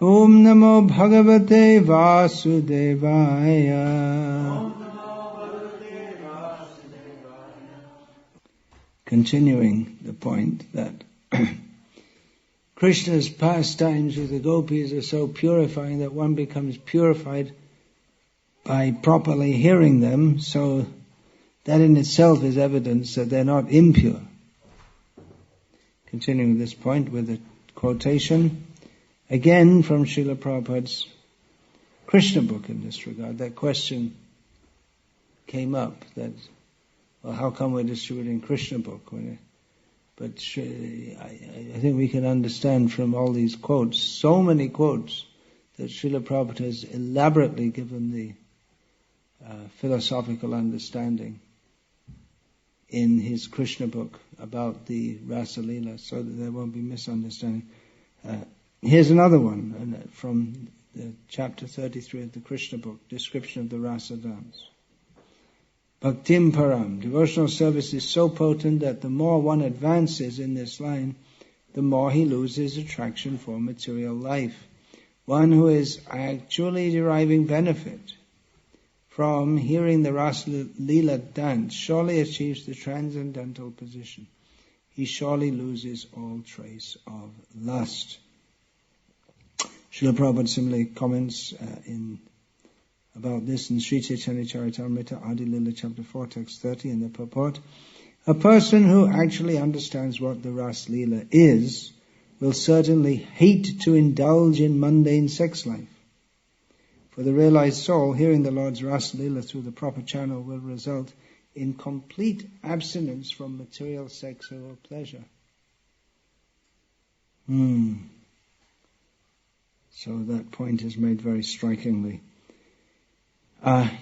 Om Namo Bhagavate Vasudevaya. Continuing the point that Krishna's pastimes with the gopis are so purifying that one becomes purified by properly hearing them, so that in itself is evidence that they're not impure. Continuing this point with a quotation, again from Srila Prabhupada's Krishna book in this regard. That question came up, that, well, how come we're distributing Krishna book? But I think we can understand from all these quotes, so many quotes, that Srila Prabhupada has elaborately given the philosophical understanding in his Krishna book about the Rasa Leela, so that there won't be misunderstanding. Here's another one from chapter 33 of the Krishna book, description of the Rasa dance. Bhaktim Param. Devotional service is so potent that the more one advances in this line, the more he loses attraction for material life. One who is actually deriving benefit from hearing the Rasa Leela dance surely achieves the transcendental position. He surely loses all trace of lust. Srila Prabhupada similarly comments about this in Sri Chaitanya Charitamrita, Adi Lila chapter 4, text 30 in the purport. A person who actually understands what the Rasa Leela is will certainly hate to indulge in mundane sex life. For the realized soul, hearing the Lord's Rasa Leela through the proper channel will result in complete abstinence from material sex or pleasure. So that point is made very strikingly.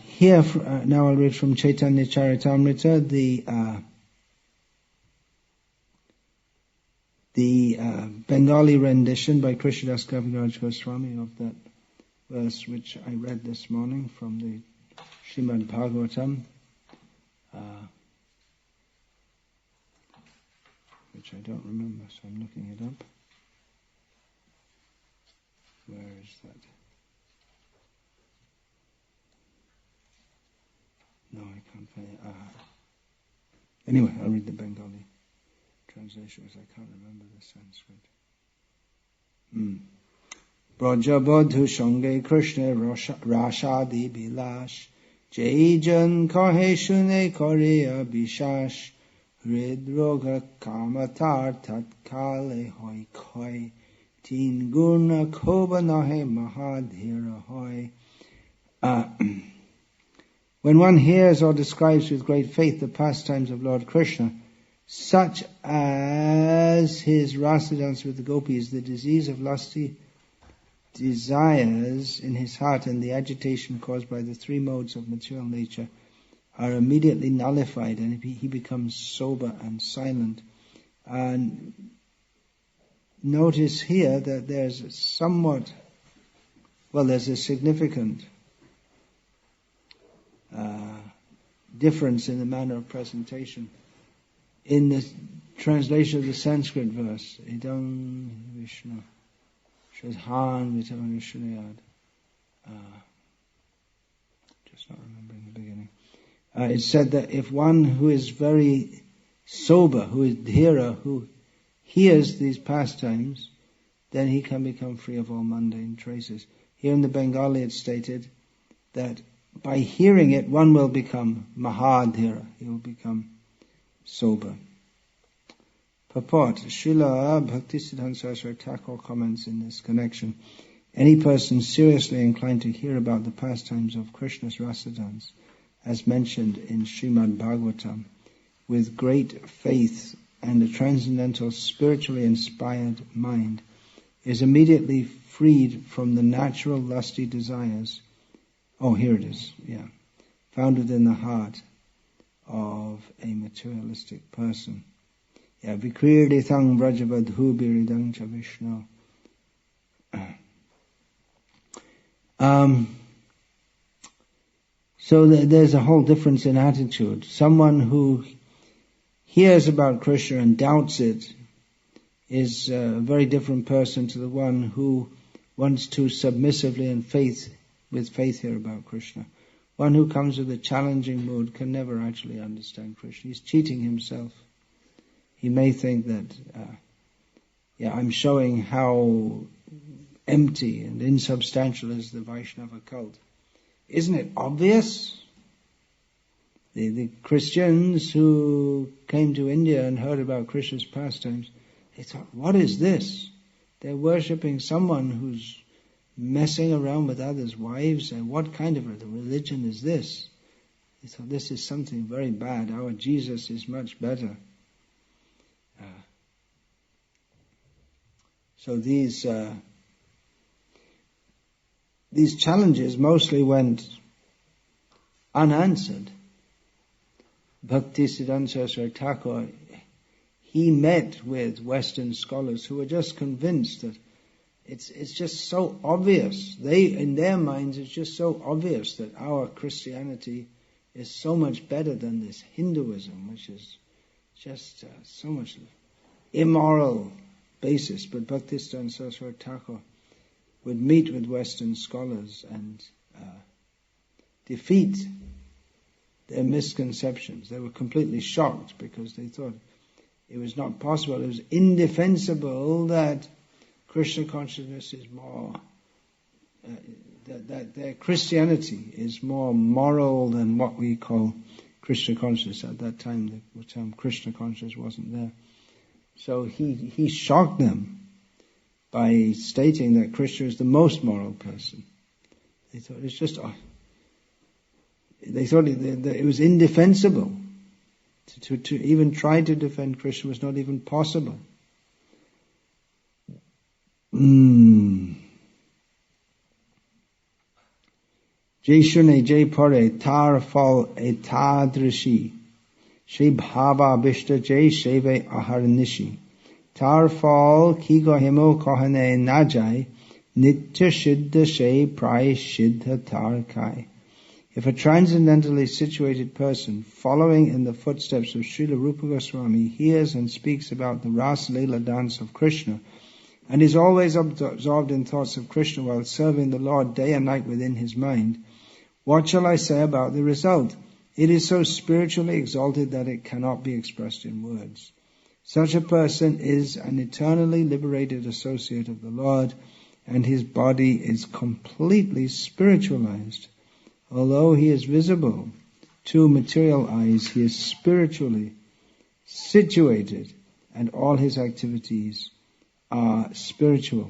Here, now I'll read from Chaitanya Charitamrita, the Bengali rendition by Krishnadas Kaviraj Goswami of that verse which I read this morning from the Srimad Bhagavatam, which I don't remember, so I'm looking it up. Where is that? No, I can't find it. Anyway, I'll read the Bengali translation because I can't remember the Sanskrit. Brajabodhu Shange Krishna Rashadi Bilash Jaijan Kahe Shune Korea Bishash Hridroga Kamatar Tatkale Hoi Koi Teen Gurna Koba Nahe Mahadhira Hoi. When one hears or describes with great faith the pastimes of Lord Krishna, such as his rasa dance with the gopis, the disease of lusty desires in his heart and the agitation caused by the three modes of material nature are immediately nullified, and he becomes sober and silent. And notice here that there's a significant difference in the manner of presentation. In the translation of the Sanskrit verse, Idam Vishnu Shadhan Vitamishunayad, just not remembering the beginning. It said that if one who is very sober, who is dhira, who hears these pastimes, then he can become free of all mundane traces. Here in the Bengali it's stated that by hearing it, one will become mahadhira, he will become sober. Purport. Srila Bhaktisiddhanta Saraswati Thakur comments in this connection. Any person seriously inclined to hear about the pastimes of Krishna's rasa dance, as mentioned in Srimad Bhagavatam, with great faith and a transcendental spiritually inspired mind, is immediately freed from the natural lusty desires. Oh, here it is, found within the heart of a materialistic person. Vikrirdithang vrajavadhu biridang cha Vishnu. So there's a whole difference in attitude. Someone who hears about Krishna and doubts it is a very different person to the one who wants to submissively and with faith hear about Krishna. One who comes with a challenging mood can never actually understand Krishna. He's cheating himself. He may think that, I'm showing how empty and insubstantial is the Vaishnava cult. Isn't it obvious? The Christians who came to India and heard about Krishna's pastimes, they thought, what is this? They're worshipping someone who's messing around with others' wives, and what kind of a religion is this? They thought, this is something very bad. Our Jesus is much better. So these challenges mostly went unanswered. Bhakti Siddhanta Saraswati Thakur, he met with Western scholars who were just convinced that it's just so obvious. In their minds, it's just so obvious that our Christianity is so much better than this Hinduism, which is just so much immoral basis. But Bhaktisiddhanta Saraswati Thakur would meet with Western scholars and defeat their misconceptions. They were completely shocked because they thought it was not possible, it was indefensible that Krishna consciousness is more, that their Christianity is more moral than what we call Krishna consciousness. At that time, the term Krishna consciousness wasn't there. So he shocked them by stating that Krishna is the most moral person. They thought it's just, they thought it was indefensible. To even try to defend Krishna was not even possible. Jai shune jai pare tar fal etadrishi Shri bhava bishta jai sheve aharnishi tar fal ki gohimo kohane najai nitya siddha she pray siddha tar kai. If a transcendentally situated person, following in the footsteps of Srila Rupa Goswami, hears and speaks about the Rasa Leela dance of Krishna, and is always absorbed in thoughts of Krishna while serving the Lord day and night within his mind, what shall I say about the result? It is so spiritually exalted that it cannot be expressed in words. Such a person is an eternally liberated associate of the Lord, and his body is completely spiritualized. Although he is visible to material eyes, he is spiritually situated, and all his activities are spiritual.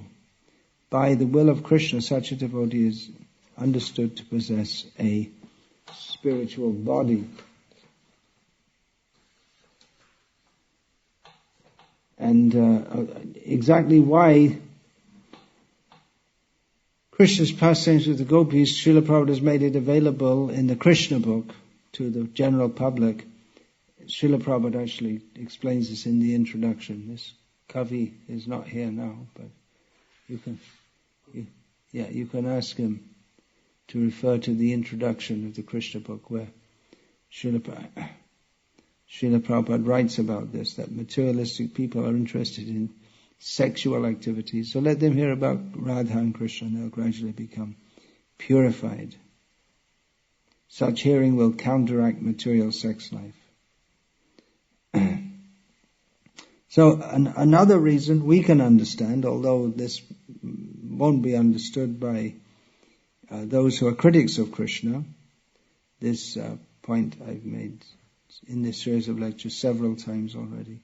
By the will of Krishna, such a devotee is understood to possess a spiritual body. And exactly why Krishna's pastimes with the gopis, Srila Prabhupada has made it available in the Krishna book to the general public. Srila Prabhupada actually explains this in the introduction. This Kavi is not here now, but you can ask him to refer to the introduction of the Krishna book where Srila Prabhupada writes about this, that materialistic people are interested in sexual activities. So let them hear about Radha and Krishna and they'll gradually become purified. Such hearing will counteract material sex life. So another reason we can understand, although this won't be understood by those who are critics of Krishna, this point I've made in this series of lectures several times already,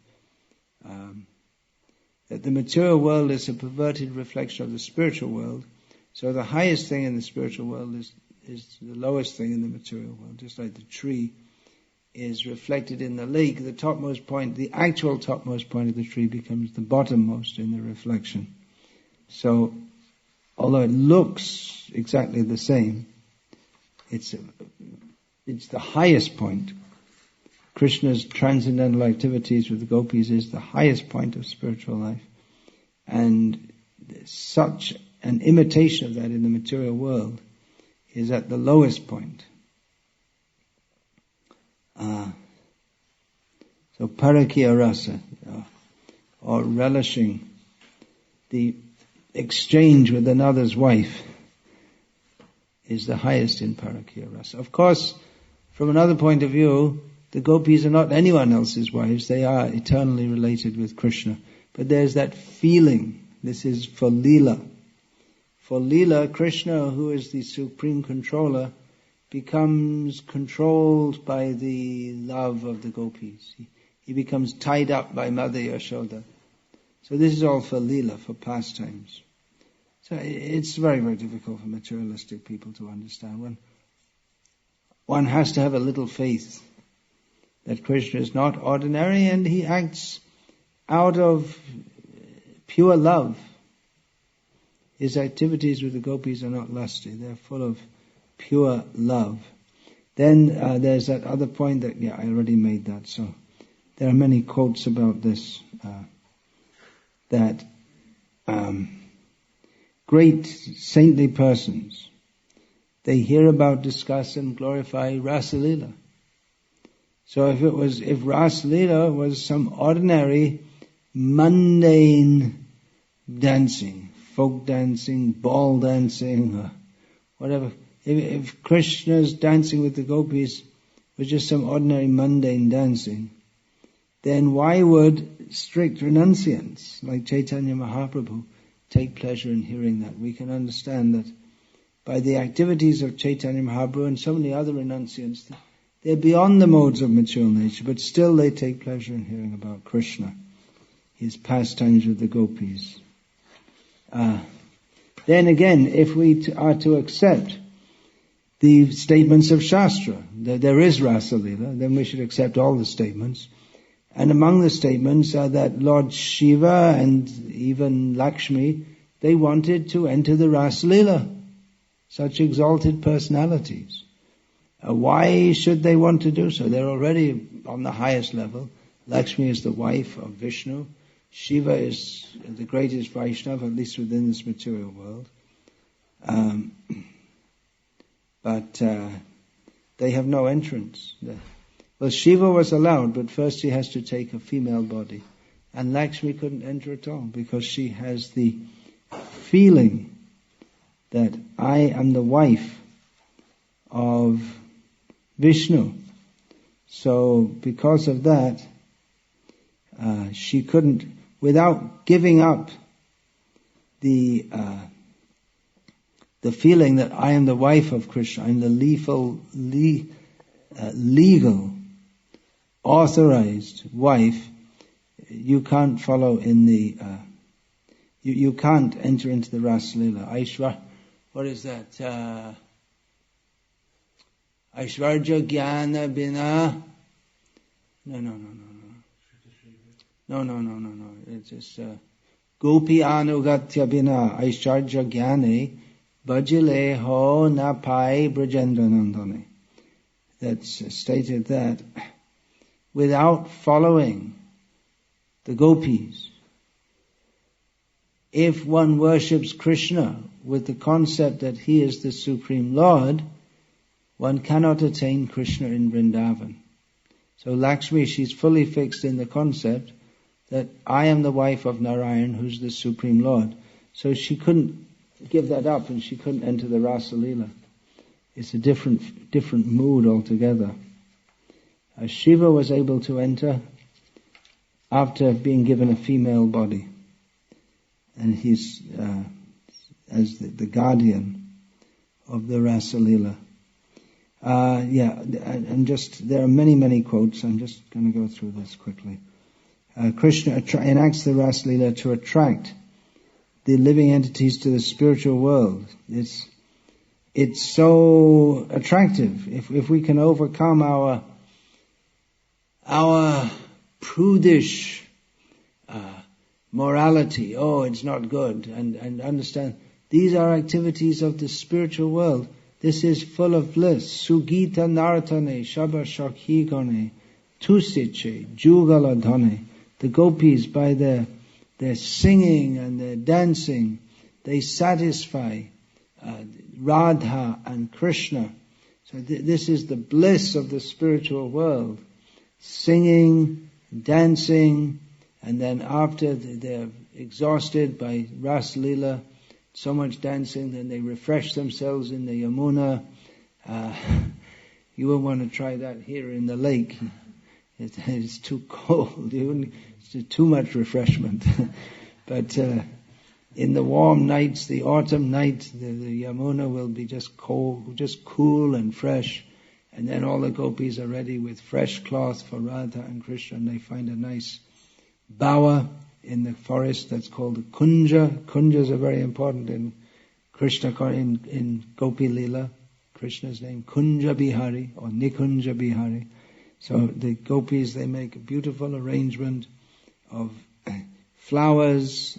that the material world is a perverted reflection of the spiritual world. So the highest thing in the spiritual world is the lowest thing in the material world. Just like the tree is reflected in the lake, the topmost point, the actual topmost point of the tree becomes the bottommost in the reflection. So, although it looks exactly the same, it's the highest point. Krishna's transcendental activities with the gopis is the highest point of spiritual life. And such an imitation of that in the material world is at the lowest point. So parakya rasa, or relishing the exchange with another's wife is the highest in Parakya Rasa. Of course, from another point of view, the gopis are not anyone else's wives. They are eternally related with Krishna. But there's that feeling. This is for Leela. For Leela, Krishna, who is the supreme controller, becomes controlled by the love of the gopis. He becomes tied up by Mother Yashoda. So this is all for Leela, for pastimes. So it's very, very difficult for materialistic people to understand. One has to have a little faith that Krishna is not ordinary and he acts out of pure love. His activities with the gopis are not lusty, they're full of pure love. Then there's that other point that, I already made that, so there are many quotes about this, that great saintly persons, they hear about, discuss and glorify Rasalila. So if Rasalila was some ordinary, mundane dancing, folk dancing, ball dancing, or whatever, if Krishna's dancing with the gopis was just some ordinary mundane dancing, then why would strict renunciants like Chaitanya Mahaprabhu take pleasure in hearing that? We can understand that by the activities of Chaitanya Mahaprabhu and so many other renunciants, they're beyond the modes of material nature, but still they take pleasure in hearing about Krishna, his pastimes with the gopis. Then again, if we are to accept the statements of Shastra, that there is Rasalila, then we should accept all the statements. And among the statements are that Lord Shiva and even Lakshmi, they wanted to enter the Rasalila, such exalted personalities. Why should they want to do so? They're already on the highest level. Lakshmi is the wife of Vishnu. Shiva is the greatest Vaishnava, at least within this material world. But they have no entrance. Well, Shiva was allowed, but first he has to take a female body. And Lakshmi couldn't enter at all because she has the feeling that I am the wife of Vishnu. So because of that, she couldn't, without giving up the feeling that I am the wife of Krishna, I'm the legal, authorized wife, you can't follow in the, you can't enter into the Rasalila. What is that? Aishvarja Jnana Bina. No. It's just Gopi Anugatya Bina Aishvarja Jnane Bajile Ho Napai Brajendra Nandane. That's stated that without following the gopis, if one worships Krishna with the concept that he is the Supreme Lord, one cannot attain Krishna in Vrindavan. So Lakshmi, she's fully fixed in the concept that I am the wife of Narayan, who's the Supreme Lord. So she couldn't give that up and she couldn't enter the Rasalila. It's a different mood altogether. Shiva was able to enter after being given a female body. And he's as the guardian of the Rasalila. And just, there are many quotes. I'm just going to go through this quickly. Krishna enacts the Rasalila to attract the living entities to the spiritual world. It's so attractive. If we can overcome our prudish morality, it's not good, and understand these are activities of the spiritual world. This is full of bliss. Sugita nartane, shaba shakhigane, tusiche, jugaladhane. The gopis, by their singing and their dancing, they satisfy Radha and Krishna. So this is the bliss of the spiritual world. Singing, dancing, And then after they're exhausted by Ras Leela, so much dancing, then they refresh themselves in the Yamuna. You won't want to try that here in the lake. It's too cold. It's too much refreshment. But in the warm nights, the autumn night, the Yamuna will be just cold, just cool and fresh. And then all the gopis are ready with fresh cloth for Radha and Krishna, and they find a nice bower in the forest that's called the Kunja. Kunjas are very important in Krishna, in Gopi Leela. Krishna's name, Kunja Bihari or Nikunja Bihari. So the gopis, they make a beautiful arrangement of flowers,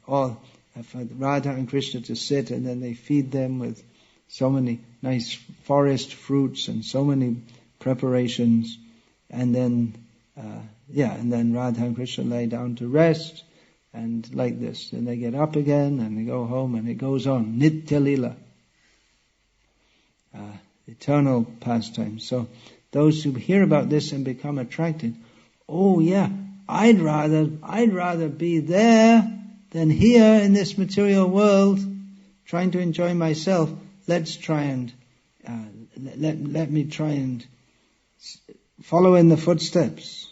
all for Radha and Krishna to sit, and then they feed them with so many nice forest fruits and so many preparations, and then Radha and Krishna lay down to rest, and like this. Then they get up again and they go home, and it goes on. Nitya Lila. Eternal pastime. So those who hear about this and become attracted, oh yeah, I'd rather be there than here in this material world, trying to enjoy myself. Let's try and let me try and follow in the footsteps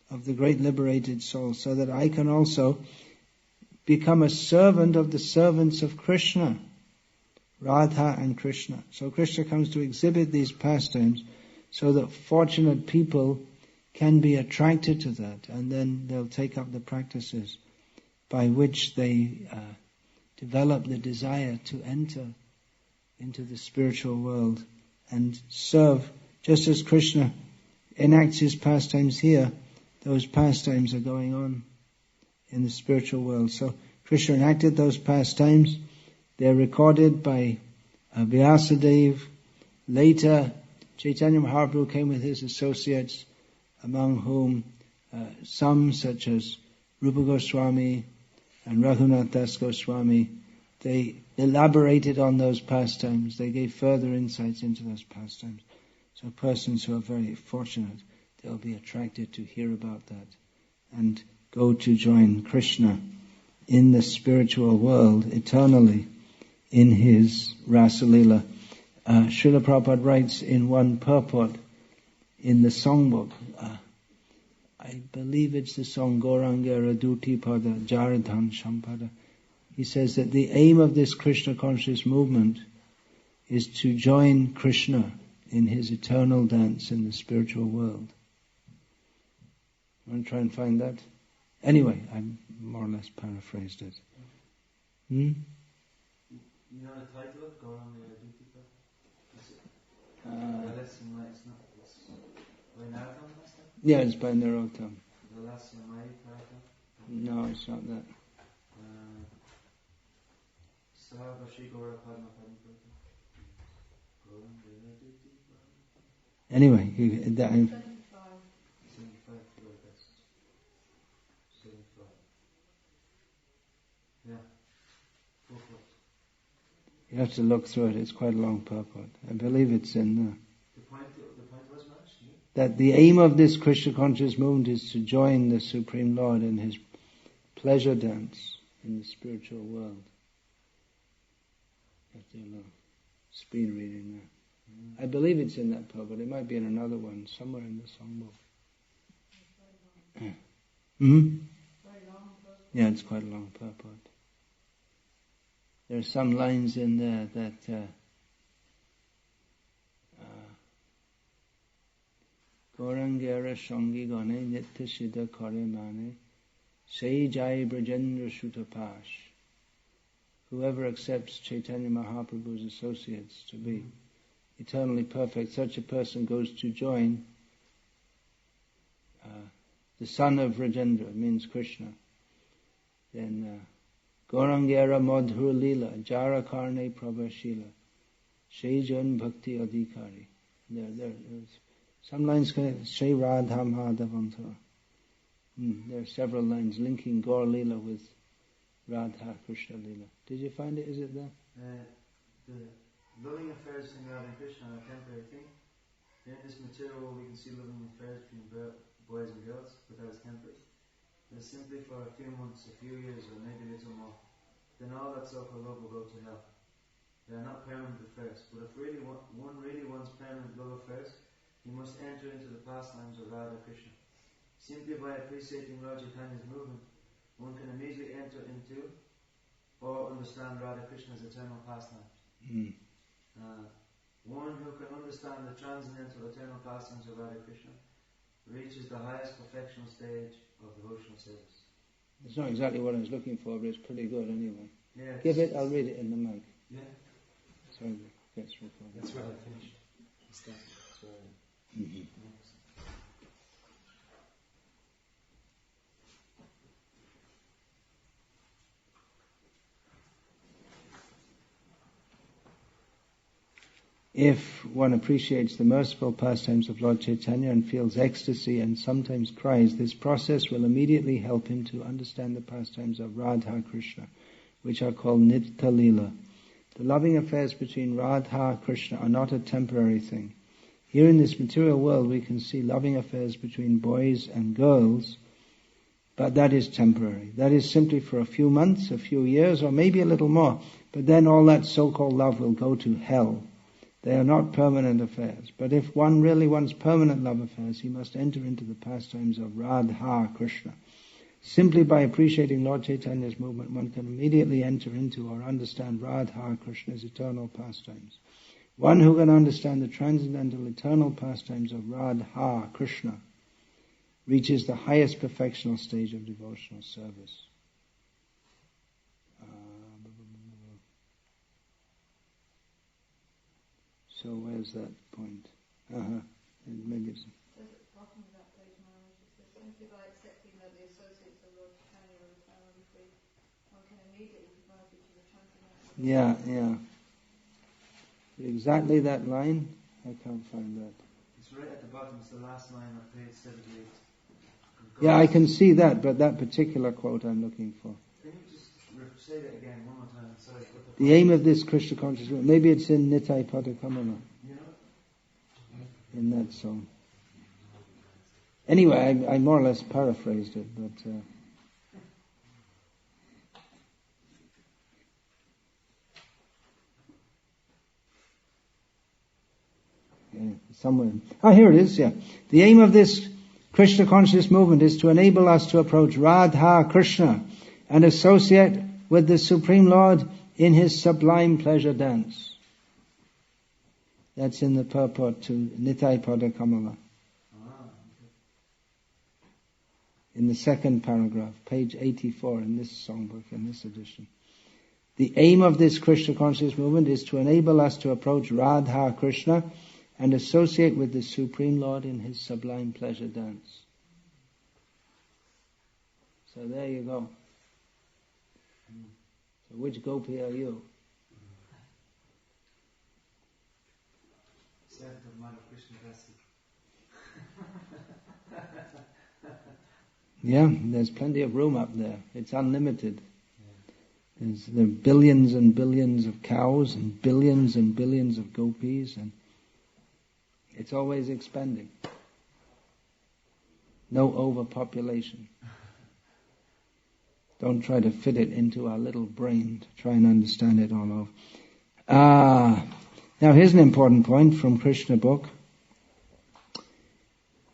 of the great liberated soul, so that I can also become a servant of the servants of Krishna, Radha and Krishna. So Krishna comes to exhibit these pastimes so that fortunate people can be attracted to that, and then they'll take up the practices by which they develop the desire to enter into the spiritual world and serve. Just as Krishna enacts his pastimes here, those pastimes are going on in the spiritual world. So Krishna enacted those pastimes. They're recorded by Vyasadeva. Later, Chaitanya Mahaprabhu came with his associates, among whom some such as Rupa Goswami and Raghunath Das Goswami, they elaborated on those pastimes. They gave further insights into those pastimes. So persons who are very fortunate, they'll be attracted to hear about that and go to join Krishna in the spiritual world eternally in his Rasalila. Srila Prabhupada writes in one purport in the songbook, I believe it's the song Gauranga Raduti Pada Jaradhan Shampada. He says that the aim of this Krishna conscious movement is to join Krishna in his eternal dance in the spiritual world. I want to try and find that. Anyway, I more or less paraphrased it. You know the title of Gauranga Raduti Pada? Yeah, it's by Narottam. The No, it's not that. Anyway, that, 75. Yeah. you have to look through it. It's quite a long purport. I believe it's in there. The point was much? That the aim of this Krishna conscious movement is to join the Supreme Lord in his pleasure dance in the spiritual world. You have to do a speed reading there. I believe it's in that purport. It might be in another one, somewhere in the songbook. Yeah, it's quite a long purport. There are some lines in there that Gaurangara Shangi Gane Nitya Siddha Kare Mane Sei Jai Brajendra Shutapash. Whoever accepts Chaitanya Mahaprabhu's associates to be eternally perfect, such a person goes to join the son of Rajendra, means Krishna. Then Gaurangara Madhur Lila Jara Karne Prabhashila Shaijan Bhakti Adhikari. There's some lines connected. Shri Radha Madhavanthara. There are several lines linking Gaur Lila with Radha Krishna Lila. Did you find it? Is it there? The loving affairs between Radha and Krishna are a temporary thing. In this material we can see loving affairs between boys and girls, but that is temporary. It's simply for a few months, a few years, or maybe a little more. Then all that so-called love will go to hell. They are not permanent affairs. But if one really wants permanent love affairs, he must enter into the pastimes of Radha Krishna. Simply by appreciating Lord Chaitanya's movement, one can immediately enter into or understand Radha Krishna's eternal pastimes. One who can understand the transcendental eternal pastimes of Radha Krishna reaches the highest perfectional stage of devotional service. It's not exactly what I was looking for, but it's pretty good anyway. Yeah, Give it, I'll read it in the mic. Yeah. Sorry, that's recorded. That's where I finished. That's where If one appreciates the merciful pastimes of Lord Chaitanya and feels ecstasy and sometimes cries, this process will immediately help him to understand the pastimes of Radha Krishna, which are called Nitya Leela. The loving affairs between Radha Krishna are not a temporary thing. Here in this material world we can see loving affairs between boys and girls, but that is temporary. That is simply for a few months, a few years, or maybe a little more. But then all that so-called love will go to hell. They are not permanent affairs. But if one really wants permanent love affairs, he must enter into the pastimes of Radha Krishna. Simply by appreciating Lord Chaitanya's movement, one can immediately enter into or understand Radha Krishna's eternal pastimes. One who can understand the transcendental eternal pastimes of Radha Krishna reaches the highest perfectional stage of devotional service. So where's that point? Maybe it's... At the bottom of that page, Maharaj, it says, simply by accepting that the associates of Lord Chaitanya are eternally free, one can immediately provide you to the transcendental. Yeah. Exactly that line, I can't find that. It's right at the bottom, it's the last line of page 78. Yeah, I can see that, but that particular quote I'm looking for. Can you just say that again one more time? Sorry. The aim of this Krishna consciousness, maybe it's in Nitai Padakamala, in that song. Anyway, I more or less paraphrased it, but... somewhere. Here it is, yeah. The aim of this Krishna conscious movement is to enable us to approach Radha Krishna and associate with the Supreme Lord in his sublime pleasure dance. That's in the purport to Nitai Pada Kamala. In the second paragraph, page 84 in this songbook, in this edition. The aim of this Krishna conscious movement is to enable us to approach Radha Krishna and associate with the Supreme Lord in his sublime pleasure dance. So there you go. So which gopi are you? Yeah, there's plenty of room up there. It's unlimited. There are billions and billions of cows and billions of gopis, and it's always expanding. No overpopulation. Don't try to fit it into our little brain to try and understand it all over. Now here's an important point from Krishna book.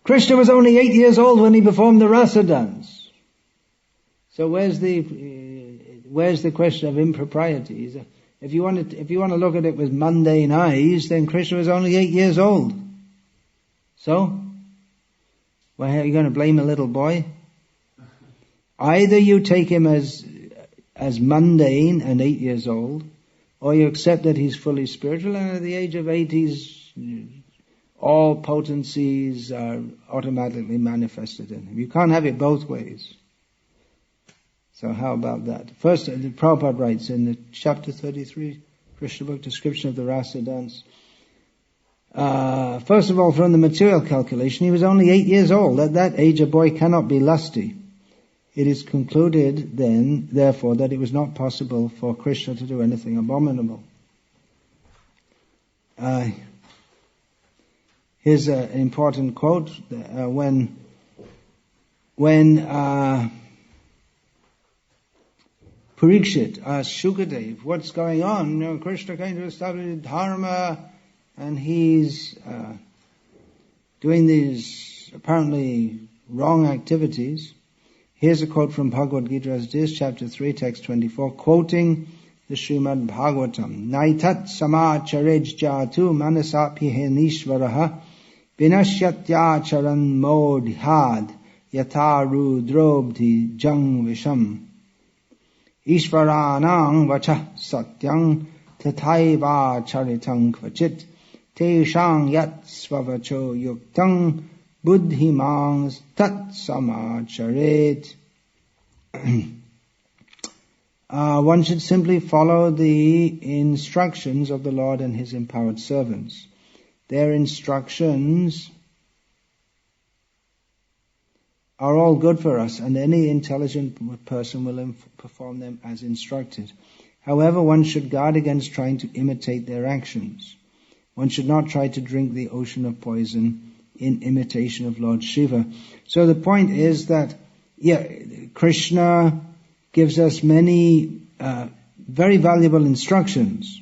Krishna was only 8 years old when he performed the rasa dance. So where's the question of impropriety? If you want to look at it with mundane eyes, then Krishna was only 8 years old. So, why are you going to blame a little boy? Either you take him as mundane and 8 years old, or you accept that he's fully spiritual, and at the age of 8 all potencies are automatically manifested in him. You can't have it both ways. So how about that? First, the Prabhupada writes in the chapter 33, Krishna book, description of the rasa dance. First of all, from the material calculation, he was only 8 years old. At that age, a boy cannot be lusty. It is concluded then, therefore, that it was not possible for Krishna to do anything abominable. Here's an important quote. When Parikshit asked Shukadev, what's going on? You know, Krishna came to establish Dharma, and he's doing these apparently wrong activities. Here's a quote from Bhagavad Gita as it is, chapter 3, text 24, quoting the Srimad Bhagavatam. Naitat samacharej jatu manasapi henishvaraha vinashyatyacharan modhad yataru drobdhi jang visham Ishvaranang vachah satyang tathaiva charitang kvachit teshang yat svavacho yuktang buddhimang tat samacharet. One should simply follow the instructions of the Lord and His empowered servants. Their instructions are all good for us, and any intelligent person will perform them as instructed. However, one should guard against trying to imitate their actions. One should not try to drink the ocean of poison in imitation of Lord Shiva. So the point is that, Krishna gives us many very valuable instructions.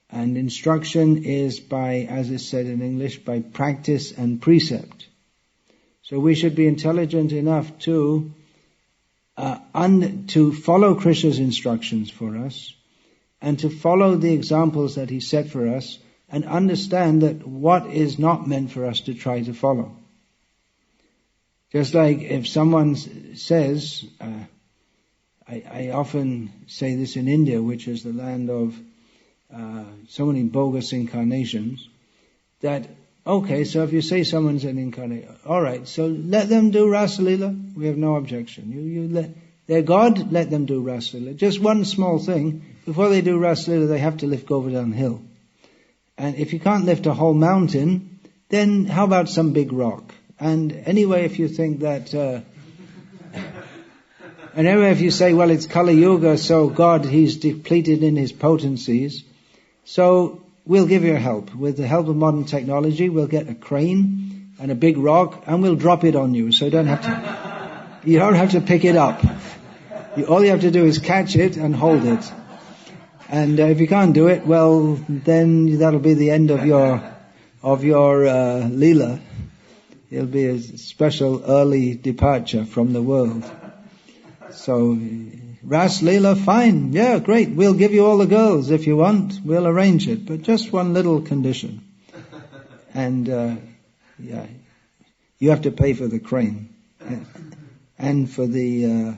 And instruction is by, as is said in English, by practice and precept. So we should be intelligent enough to follow Krishna's instructions for us, and to follow the examples that He set for us, and understand that what is not meant for us to try to follow. Just like if someone says, I often say this in India, which is the land of so many bogus incarnations, that okay, so if you say someone's an incarnate, alright, so let them do Rasalila, we have no objection. You let their God, let them do Rasalila. Just one small thing, before they do Rasalila, they have to lift Govardhan Hill. And if you can't lift a whole mountain, then how about some big rock? And anyway, if you think that, and anyway, if you say, well, it's Kali Yuga, so God, He's depleted in His potencies, so we'll give you help. With the help of modern technology, we'll get a crane and a big rock, and we'll drop it on you. So you don't have to pick it up. All you have to do is catch it and hold it. And if you can't do it, well, then that'll be the end of your Leela. It'll be a special early departure from the world. So, Ras Leela, fine, yeah, great. We'll give you all the girls if you want. We'll arrange it, but just one little condition. And you have to pay for the crane and for the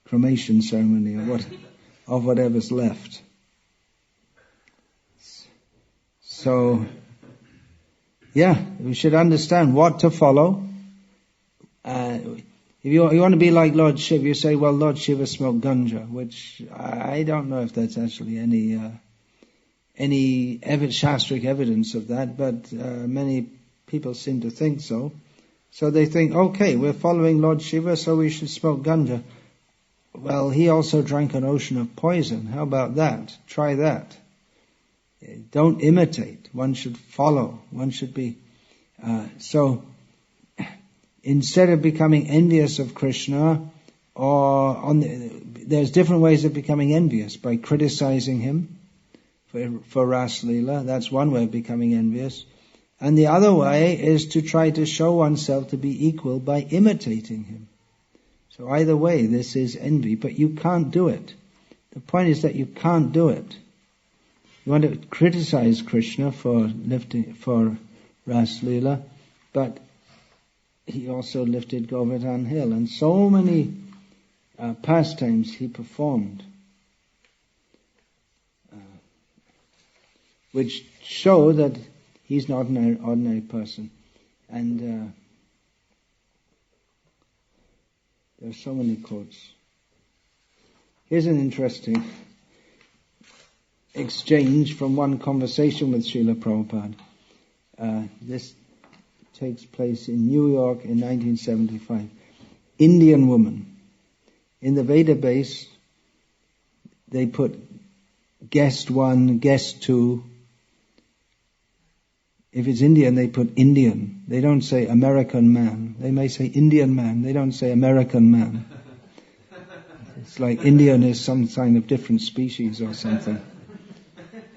cremation ceremony of whatever's left. So, we should understand what to follow. If you want to be like Lord Shiva, you say, well, Lord Shiva smoked ganja, which I don't know if that's actually any shastric evidence of that, but many people seem to think so. So they think, okay, we're following Lord Shiva, so we should smoke ganja. Well, he also drank an ocean of poison. How about that? Try that. Don't imitate. One should follow. One should be... Instead of becoming envious of Krishna, there's different ways of becoming envious. By criticizing him for Ras Leela, that's one way of becoming envious. And the other way is to try to show oneself to be equal by imitating him. So either way, this is envy, but you can't do it. The point is that you can't do it. You want to criticize Krishna for Ras Leela, but he also lifted Govardhan Hill, and so many pastimes he performed, which show that he's not an ordinary person. And there are so many quotes. Here's an interesting exchange from one conversation with Srila Prabhupada. This takes place in New York in 1975. Indian woman. In the Veda base, they put guest 1, guest 2. If it's Indian, they put Indian. They don't say American man. They may say Indian man. They don't say American man. It's like Indian is some sign of different species or something.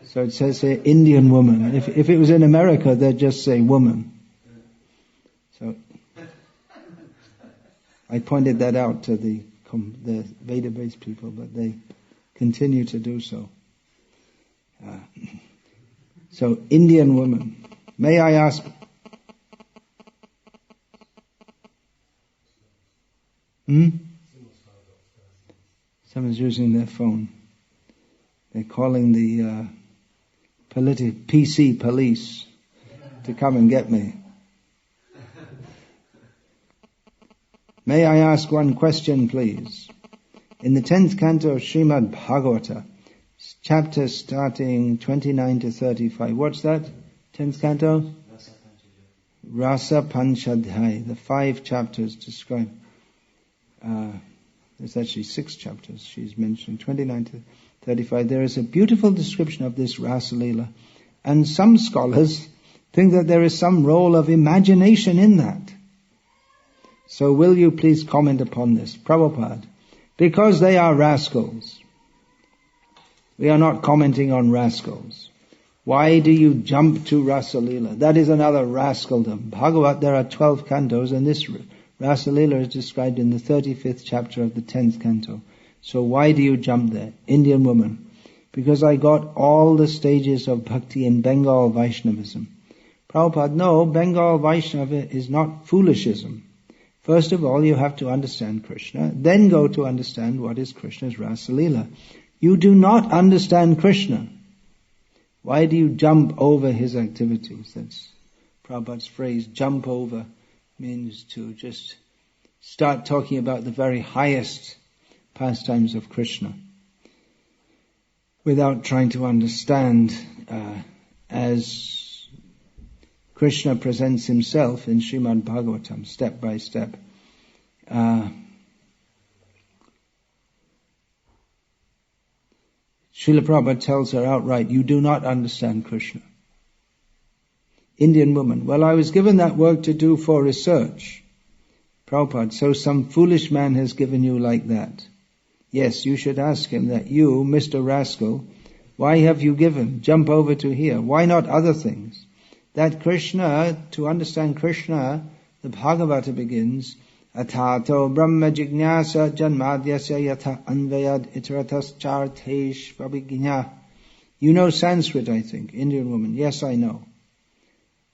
So it says here, Indian woman. If it was in America, they'd just say woman. So I pointed that out to the Veda-based people, but they continue to do so. So Indian woman. May I ask? Someone's using their phone. They're calling the PC police to come and get me. May I ask one question, please? In the 10th canto of Srimad Bhagavata, chapter starting 29 to 35, what's that? 10th canto? Rasa Panchadhyay. The 5 chapters describe. There's actually 6 chapters she's mentioned, 29 to 35. There is a beautiful description of this Rasa Leela. And some scholars think that there is some role of imagination in that. So will you please comment upon this? Prabhupada, because they are rascals. We are not commenting on rascals. Why do you jump to Rasa Leela? That is another rascaldom. Bhagavat, there are 12 cantos, and this Rasa Leela is described in the 35th chapter of the 10th canto. So why do you jump there? Indian woman. Because I got all the stages of bhakti in Bengal Vaishnavism. Prabhupada, no, Bengal Vaishnava is not foolishism. First of all, you have to understand Krishna, then go to understand what is Krishna's Rasa Leela. You do not understand Krishna. Why do you jump over his activities? That's Prabhupada's phrase, jump over, means to just start talking about the very highest pastimes of Krishna without trying to understand as Krishna presents himself in Srimad Bhagavatam, step by step. Srila Prabhupada tells her outright, you do not understand Krishna. Indian woman, well, I was given that work to do for research. Prabhupada, so some foolish man has given you like that. Yes, you should ask him that you, Mr. Rascal, why have you given? Jump over to here. Why not other things? That Krishna, to understand Krishna, the Bhagavata begins, Atato Brahma Jignasa Janmadhyasya Yatha Anvayad Itaratas Chartesh Vabhignya. You know Sanskrit, I think, Indian woman. Yes, I know.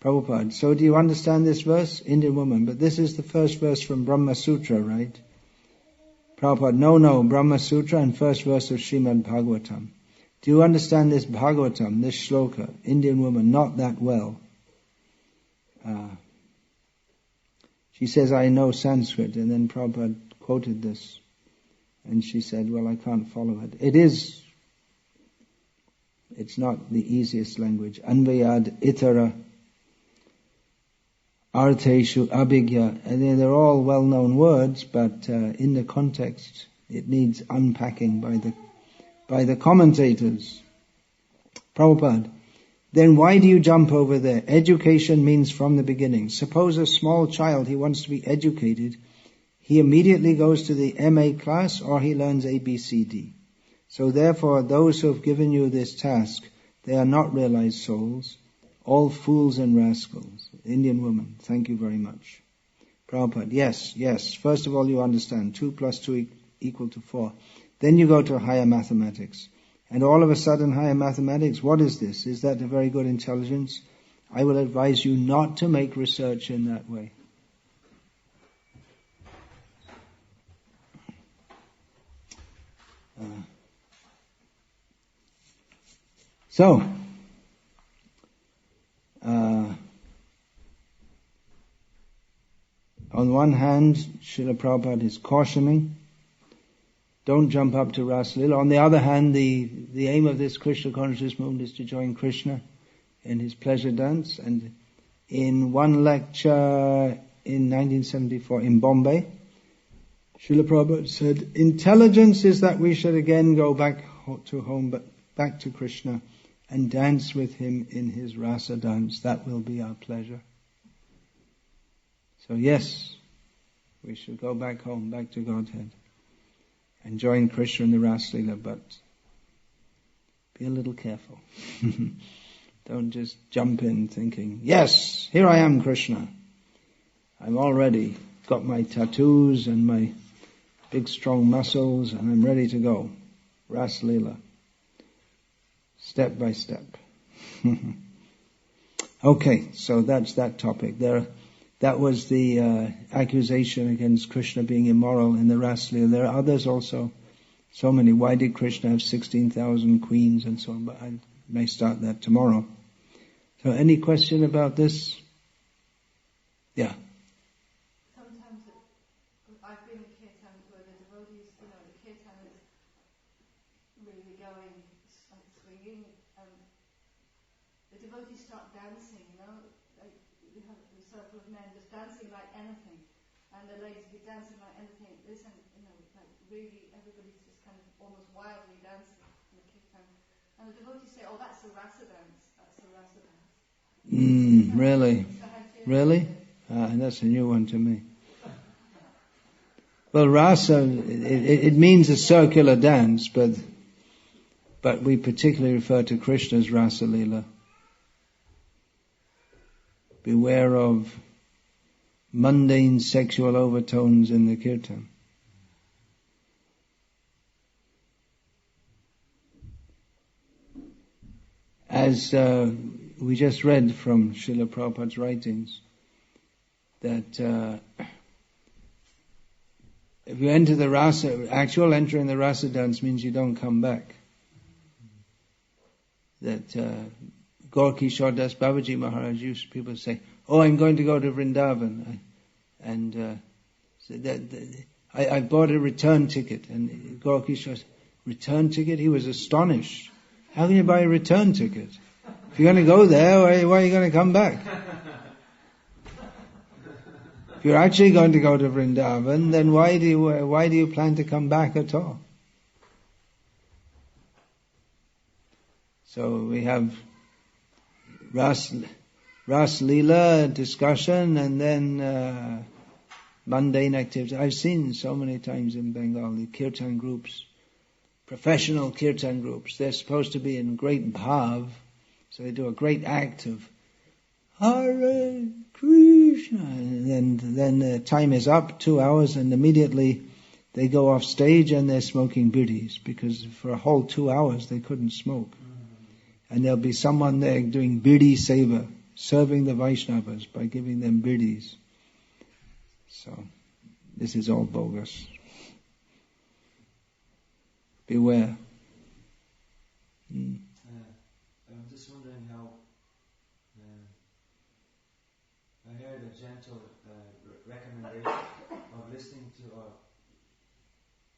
Prabhupada, so do you understand this verse? Indian woman, but this is the first verse from Brahma Sutra, right? Prabhupada, no, Brahma Sutra and first verse of Srimad Bhagavatam. Do you understand this Bhagavatam, this shloka? Indian woman, not that well. She says, I know Sanskrit, and then Prabhupada quoted this. And she said, well, I can't follow it. It's not the easiest language. Anvayad, Itara, Artheshu, Abhigya, and they're all well-known words, but in the context, it needs unpacking by the commentators. Prabhupada, then why do you jump over there? Education means from the beginning. Suppose a small child, he wants to be educated, he immediately goes to the MA class or he learns ABCD. So therefore, those who have given you this task, they are not realized souls, all fools and rascals. Indian woman, thank you very much. Prabhupada, yes. First of all, you understand 2 plus 2 equal to 4. Then you go to higher mathematics. And all of a sudden, higher mathematics, what is this? Is that a very good intelligence? I will advise you not to make research in that way. On one hand, Srila Prabhupada is cautioning, don't jump up to Rasa Leela. On the other hand, the aim of this Krishna consciousness movement is to join Krishna in his pleasure dance. And in one lecture in 1974 in Bombay, Srila Prabhupada said, intelligence is that we should again go back to home, but back to Krishna and dance with him in his rasa dance. That will be our pleasure. So yes, we should go back home, back to Godhead. and join Krishna in the Rasa Leela, but be a little careful. Don't just jump in thinking, yes, here I am, Krishna. I'm already got my tattoos and my big strong muscles and I'm ready to go. Rasa Leela. Step by step. Okay, so that's that topic. That was the accusation against Krishna being immoral in the Rasa Leela. There are others also. So many. Why did Krishna have 16,000 queens and so on? But I may start that tomorrow. So any question about this? Yeah. Sometimes I've been in kirtan where the devotees, the kirtan is really going, swinging, and the devotees start dancing, like you have a circle of men just dancing like anything, and the ladies be dancing like anything. Listen, like really everybody's just kind of almost wildly dancing in the kirtan. And the devotees say, oh, that's a rasa dance, that's a rasa dance. Really? Really? That's a new one to me. Well, rasa, it means a circular dance, but we particularly refer to Krishna's Rasa Leela. Beware of mundane sexual overtones in the kirtan. As we just read from Srila Prabhupada's writings, that if you enter the rasa, actual entering the rasa dance means you don't come back. That Gorki Shodas Babaji Maharaj used, people say, oh, I'm going to go to Vrindavan. I bought a return ticket. And Gorki Shodas, return ticket? He was astonished. How can you buy a return ticket? If you're going to go there, why are you going to come back? If you're actually going to go to Vrindavan, then why do you plan to come back at all? So we have Ras Leela discussion and then mundane activities. I've seen so many times in Bengal the kirtan groups, professional kirtan groups. They're supposed to be in great bhav, so they do a great act of Hare Krishna, and then the time is up, 2 hours, and immediately they go off stage and they're smoking bidis, because for a whole 2 hours they couldn't smoke. And there'll be someone there doing bidi seva, serving the Vaishnavas by giving them bidis. So, this is all bogus. Beware. I'm just wondering how I heard a gentle recommendation of listening to or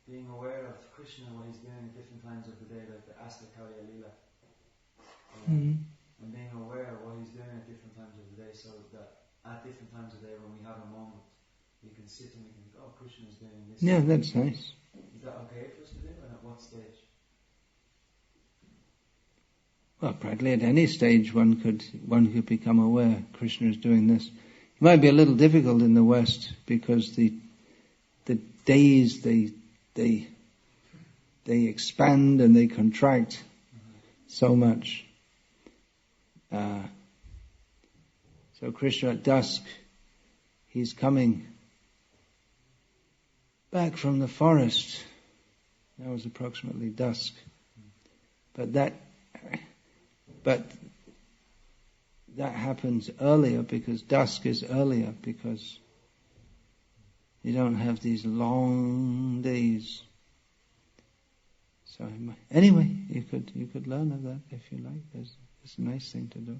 being aware of Krishna, what he's doing at different times of the day, like the Astakarya Leela. And being aware of what he's doing at different times of the day, so that at different times of the day when we have a moment, we can sit and we can think, oh, Krishna is doing this. Yeah, that's nice. Is that okay for us to do, and at what stage? Well, practically at any stage one could become aware Krishna is doing this. It might be a little difficult in the West because the days they expand and they contract so much. So Krishna at dusk, he's coming back from the forest. That was approximately dusk. But that happens earlier because dusk is earlier because you don't have these long days. So anyway, you could learn of that if you like. It's a nice thing to do.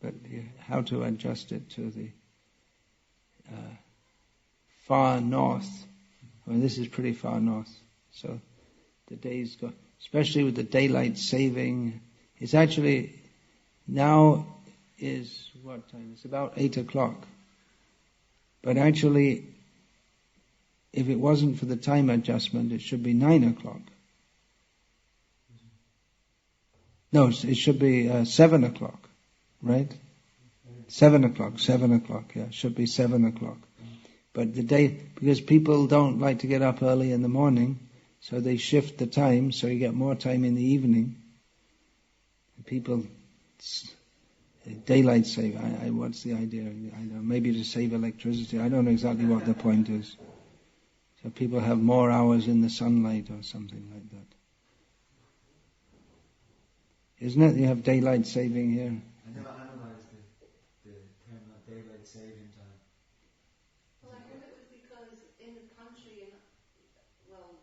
But how to adjust it to the far north. I mean, this is pretty far north. So the days go, especially with the daylight saving. It's actually, now is what time? It's about 8 o'clock. But actually, if it wasn't for the time adjustment, it should be 9 o'clock. No, it should be 7 o'clock, right? 7 o'clock, yeah, it should be 7 o'clock. But because people don't like to get up early in the morning, so they shift the time, so you get more time in the evening. People, daylight saving, what's the idea? I don't know, maybe to save electricity. I don't know exactly what the point is. So people have more hours in the sunlight or something like that. Isn't it? You have daylight saving here. I never analysed the term of daylight saving time. Well, I heard it was because in the country,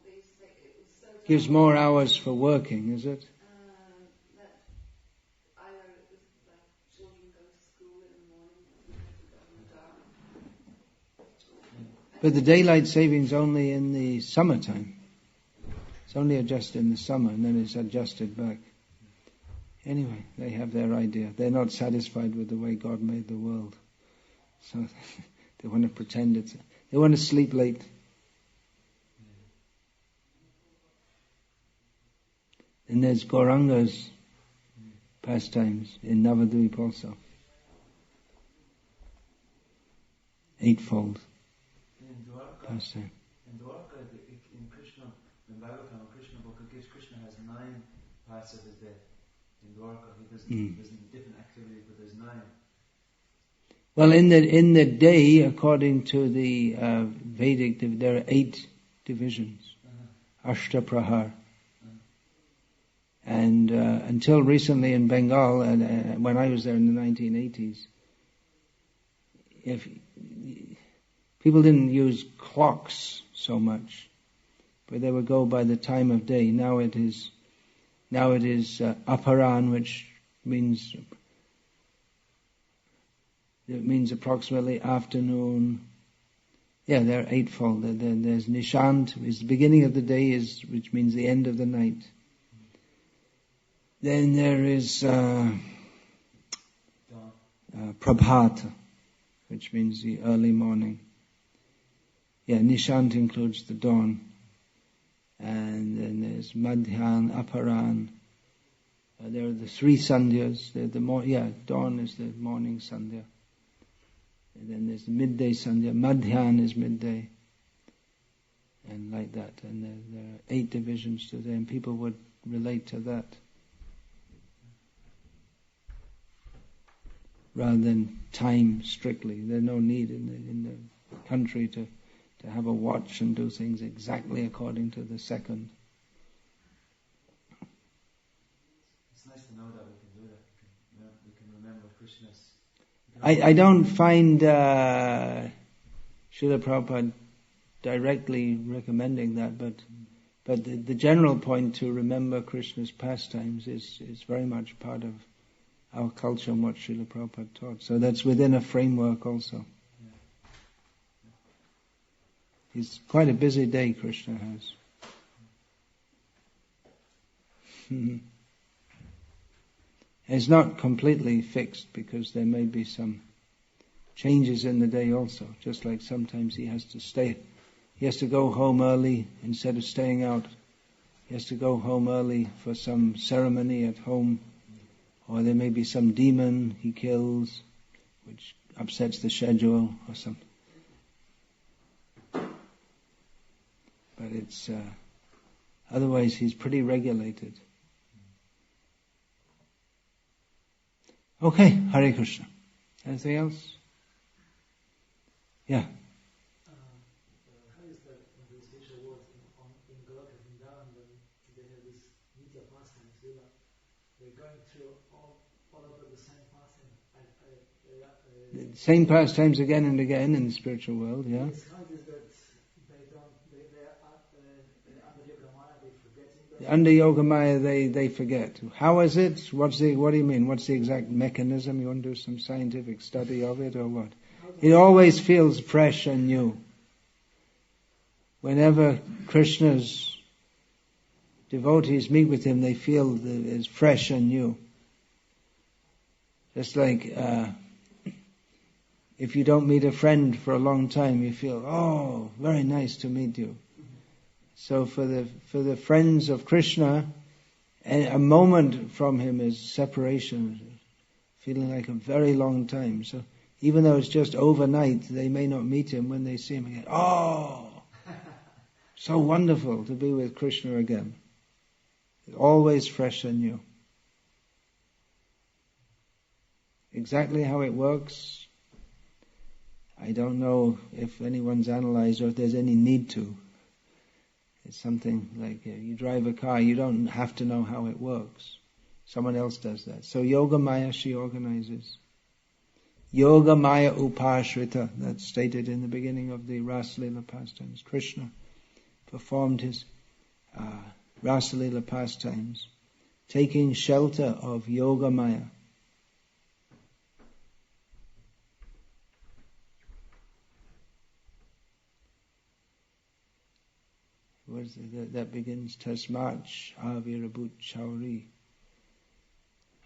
they used to say it was so Gives more hours for working, is it? that either it was like children go to school in the morning and you have to go in the dark. But the daylight saving's only in the summertime. It's only adjusted in the summer and then it's adjusted back. Anyway, they have their idea. They're not satisfied with the way God made the world. So they want to pretend they want to sleep late. And there's Gauranga's pastimes in Navadvip also. Eightfold pastime. In Dwarka, in Krishna, in Bhagavatam, Krishna book, Krishna has 9 parts of his day. In Dwarka, there's different activities, but there's 9. Well, in the day, according to the Vedic, there are 8 divisions. Ashta Prahar. And until recently in Bengal, and when I was there in the 1980s, if people didn't use clocks so much, but they would go by the time of day. Now it is aparan, which means approximately afternoon. Yeah, they're eightfold. There's nishant, is the beginning of the day, which means the end of the night. Then there is prabhata, which means the early morning. Yeah, nishant includes the dawn. And then there's madhyan, aparan. There are the 3 sandhyas. Dawn is the morning sandhya. And then there's the midday sandhya. Madhyan is midday. And like that. And there are 8 divisions to them. And people would relate to that. Rather than time strictly. There's no need in the country to have a watch and do things exactly according to the second. It's nice to know that we can do that. We can remember Krishna's. I don't find Srila Prabhupada directly recommending that, but the general point to remember Krishna's pastimes is very much part of our culture and what Srila Prabhupada taught. So that's within a framework also. It's quite a busy day Krishna has. It's not completely fixed because there may be some changes in the day also. Just like sometimes he has to go home early instead of staying out. He has to go home early for some ceremony at home. Or there may be some demon he kills, which upsets the schedule or something. But it's otherwise he's pretty regulated. Okay, Hare Krishna. Anything else? Yeah. How is that in the spiritual world in Goloka Vrindavan, they have this Nitya pastime, they're going through all over the same pastime. Same pastimes again and again in the spiritual world, yeah. How is that Under Yoga Maya they forget. How is it? What do you mean? What's the exact mechanism? You want to do some scientific study of it or what? It always feels fresh and new. Whenever Krishna's devotees meet with him, they feel that it's fresh and new. Just like if you don't meet a friend for a long time, you feel, oh, very nice to meet you. So for the friends of Krishna, a moment from him is separation, feeling like a very long time. So even though it's just overnight, they may not meet him. When they see him again, oh, so wonderful to be with Krishna again. It's always fresh and new. Exactly how it works, I don't know if anyone's analyzed or if there's any need to. It's something like you drive a car, you don't have to know how it works. Someone else does that. So Yoga Maya, she organizes. Yoga Maya Upashrita, that's stated in the beginning of the Rasalila pastimes. Krishna performed his Rasalila pastimes, taking shelter of Yoga Maya. That begins Tasmach Avirabhut Chauri.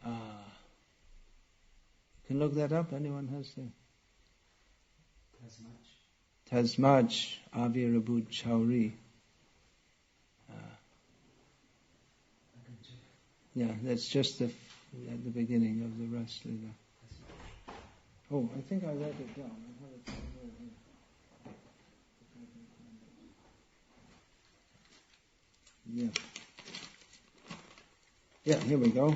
You can look that up. Anyone has the Tasmach Avirabhut Chauri. Yeah, that's just at the beginning of the Rasalila. Oh, I think I wrote it down. I have it somewhere here. Yeah, here we go.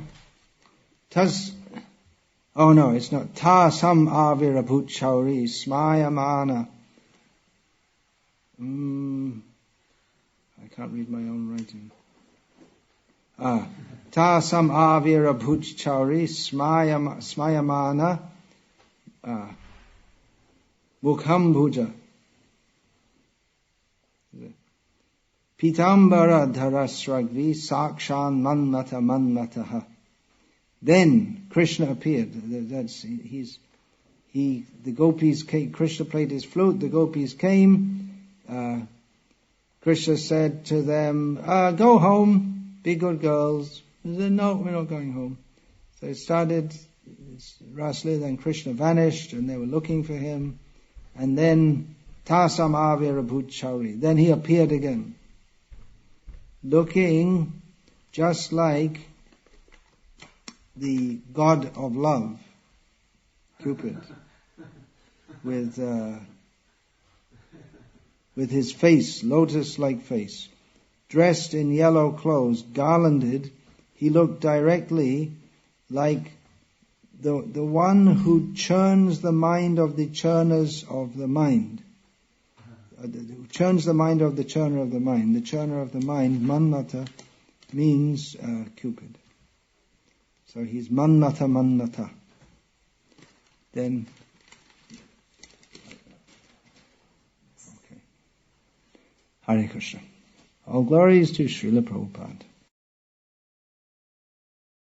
Oh no, it's not. Ta sam avirabhut chauri smayamana. I can't read my own writing. Ta sam avirabhut chauri smayamana mukhambhuja. Pitambara dharasragvi sakshan manmataha. Then Krishna appeared. The gopis came. Krishna played his flute. The gopis came. Krishna said to them, "Go home, be good girls." They said, "No, we're not going home." So it started Rasalila. Then Krishna vanished, and they were looking for him. And then Tasam Avirabhut Chauri. Then he appeared again, looking just like the god of love, Cupid, with his face, lotus-like face, dressed in yellow clothes, garlanded. He looked directly like the one who churns the mind of the churners of the mind. Churns the mind of the churner of the mind. The churner of the mind, Mannata, means Cupid. So he's Mannata. Then, okay. Hare Krishna. All glories to Srila Prabhupada.